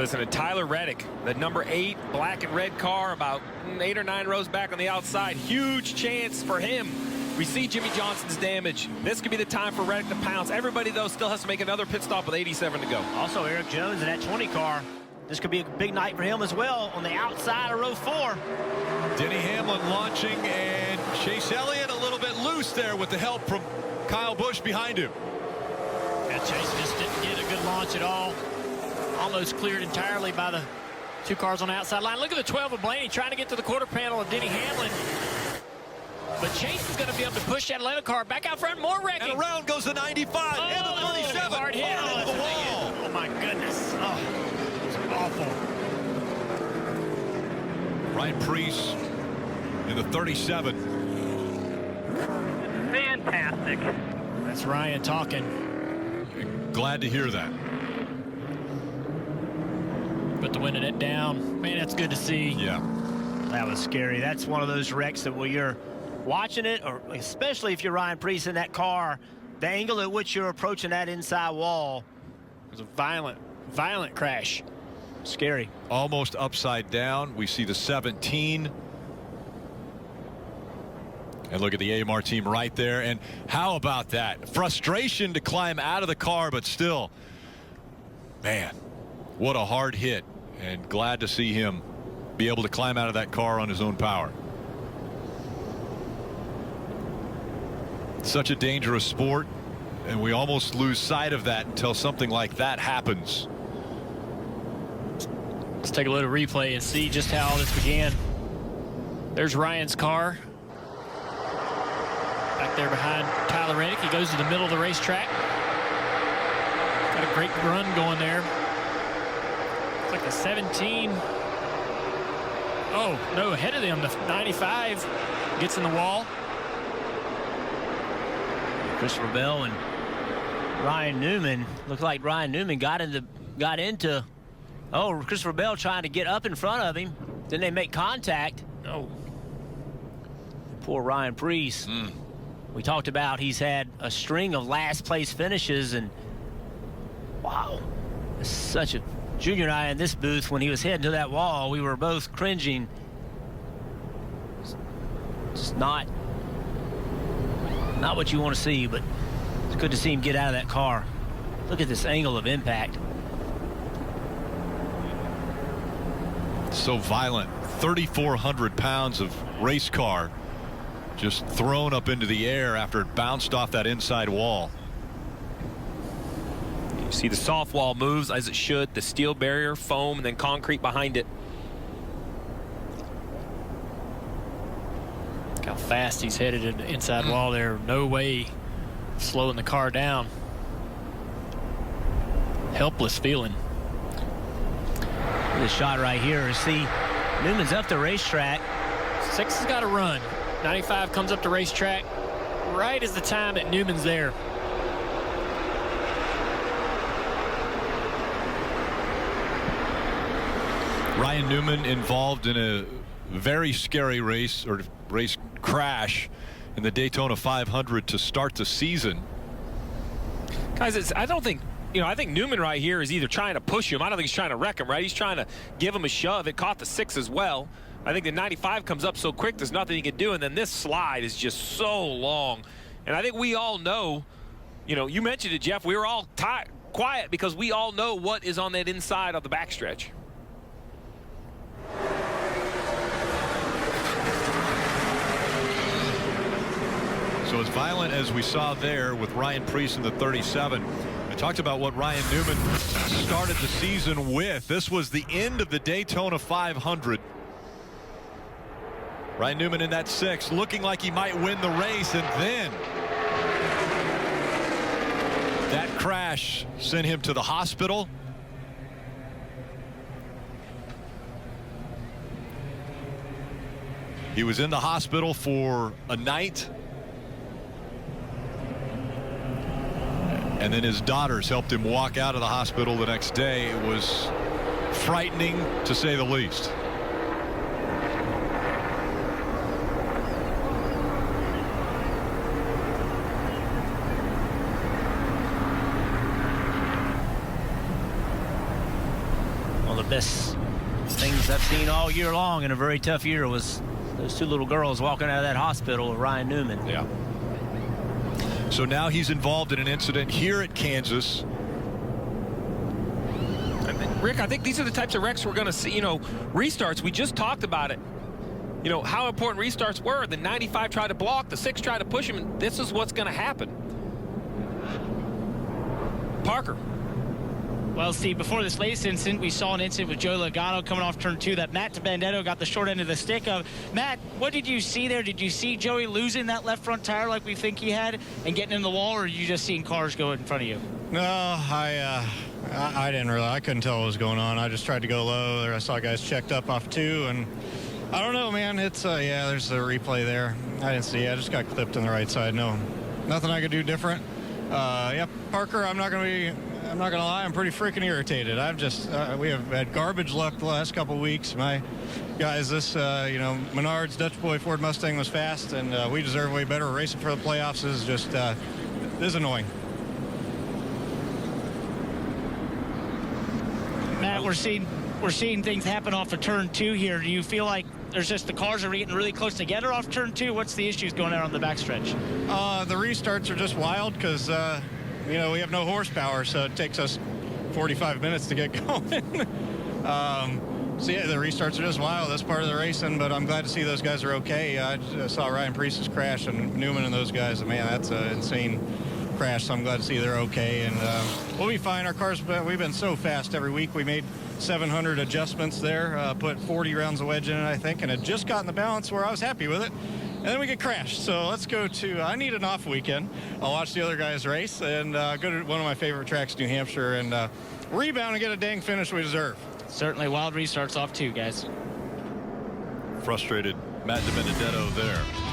Listen to Tyler Reddick, the number 8 black and red car, about 8 or 9 rows back on the outside. Huge chance for him. We see Jimmy Johnson's damage. This could be the time for Reddick to pounce. Everybody, though, still has to make another pit stop with 87 to go. Also, Eric Jones in that 20 car. This could be a big night for him as well on the outside of row 4. Denny Hamlin launching, and Chase Elliott a little bit loose there with the help from Kyle Busch behind him. Yeah, Chase just didn't get a good launch at all. Almost cleared entirely by the 2 cars on the outside line. Look at the 12 of Blaney trying to get to the quarter panel of Denny Hamlin. But Chase is going to be able to push that Atlanta car back out front. More wrecking. And around goes the 95 and the 37. Hard hit. Into the wall. Oh, my goodness. Oh, it's awful. Ryan Preece in the 37. Fantastic. That's Ryan talking. Glad to hear that. Put the winning it down. Man, that's good to see. Yeah. That was scary. That's one of those wrecks that when you're watching it, or especially if you're Ryan Preece in that car, the angle at which you're approaching that inside wall. It was a violent crash. Scary. Almost upside down. We see the 17. And look at the AMR team right there. And how about that? Frustration to climb out of the car, but still, man, what a hard hit. And glad to see him be able to climb out of that car on his own power. Such a dangerous sport, and we almost lose sight of that until something like that happens. Let's take a little replay and see just how all this began. There's Ryan's car. Back there behind Tyler Reddick. He goes to the middle of the racetrack. Got a great run going there. It's like the 17. Oh, no, ahead of them. The 95 gets in the wall. Christopher Bell and Ryan Newman. Looked like Ryan Newman got into Christopher Bell trying to get up in front of him. Then they make contact. Oh. Poor Ryan Preece. We talked about he's had a string of last place finishes, and wow, it's such a Junior and I in this booth, when he was heading to that wall, we were both cringing. Just not what you want to see, but it's good to see him get out of that car. Look at this angle of impact. So violent. 3,400 pounds of race car just thrown up into the air after it bounced off that inside wall. You see the soft wall moves as it should. The steel barrier, foam, and then concrete behind it. Look how fast he's headed in the inside wall there. No way slowing the car down. Helpless feeling. This shot right here. See, Newman's up the racetrack. 6 has got to run. 95 comes up the racetrack right as the time that Newman's there. Ryan Newman involved in a very scary race crash in the Daytona 500 to start the season. Guys, I don't think, I think Newman right here is either trying to push him. I don't think he's trying to wreck him, right? He's trying to give him a shove. It caught the 6 as well. I think the 95 comes up so quick, there's nothing he can do. And then this slide is just so long. And I think we all know, you mentioned it, Jeff, we were all quiet because we all know what is on that inside of the backstretch. So as violent as we saw there with Ryan Preece in the 37, I talked about what Ryan Newman started the season with. This was the end of the Daytona 500. Ryan Newman in that 6, looking like he might win the race, and then that crash sent him to the hospital. He was in the hospital for a night. And then his daughters helped him walk out of the hospital the next day. It was frightening, to say the least. the best things I've seen all year long in a very tough year was those two little girls walking out of that hospital with Ryan Newman. Yeah. So now he's involved in an incident here at Kansas. Rick, I think these are the types of wrecks we're going to see. You know, restarts, we just talked about it. You know, how important restarts were. The 95 tried to block, the 6 tried to push him, and this is what's going to happen. Parker. Well, Steve, before this latest incident, we saw an incident with Joey Logano coming off turn 2 that Matt DiBenedetto got the short end of the stick of. Matt, what did you see there? Did you see Joey losing that left front tire like we think he had and getting in the wall, or are you just seeing cars go in front of you? No, I didn't really. I couldn't tell what was going on. I just tried to go low. I saw guys checked up off 2, and I don't know, man. It's yeah, there's a replay there. I didn't see it. I just got clipped on the right side. No, nothing I could do different. Yeah, Parker, I'm not gonna lie, I'm pretty freaking irritated. I've just we have had garbage luck the last couple of weeks. My guys, this you know, Menard's Dutch Boy Ford Mustang was fast, and we deserve way better. Racing for the playoffs is just this is annoying. Matt, we're seeing things happen off of turn 2 here. Do you feel like there's just the cars are getting really close together off turn 2? What's the issues going on the backstretch? The restarts are just wild because you know, we have no horsepower, so it takes us 45 minutes to get going. So yeah, the restarts are just wild. That's part of the racing, but I'm glad to see those guys are okay. I saw Ryan Preece's crash and Newman and those guys. Man, that's an insane crash, so I'm glad to see they're okay, and we'll be fine. Our cars, we've been so fast every week. We made 700 adjustments there, put 40 rounds of wedge in it, I think, and it just got in the balance where I was happy with it. And then we get crashed. So let's go to, I need an off weekend. I'll watch the other guys race and go to one of my favorite tracks, New Hampshire, and rebound and get a dang finish we deserve. Certainly wild restarts off 2, guys. Frustrated Matt DiBenedetto there.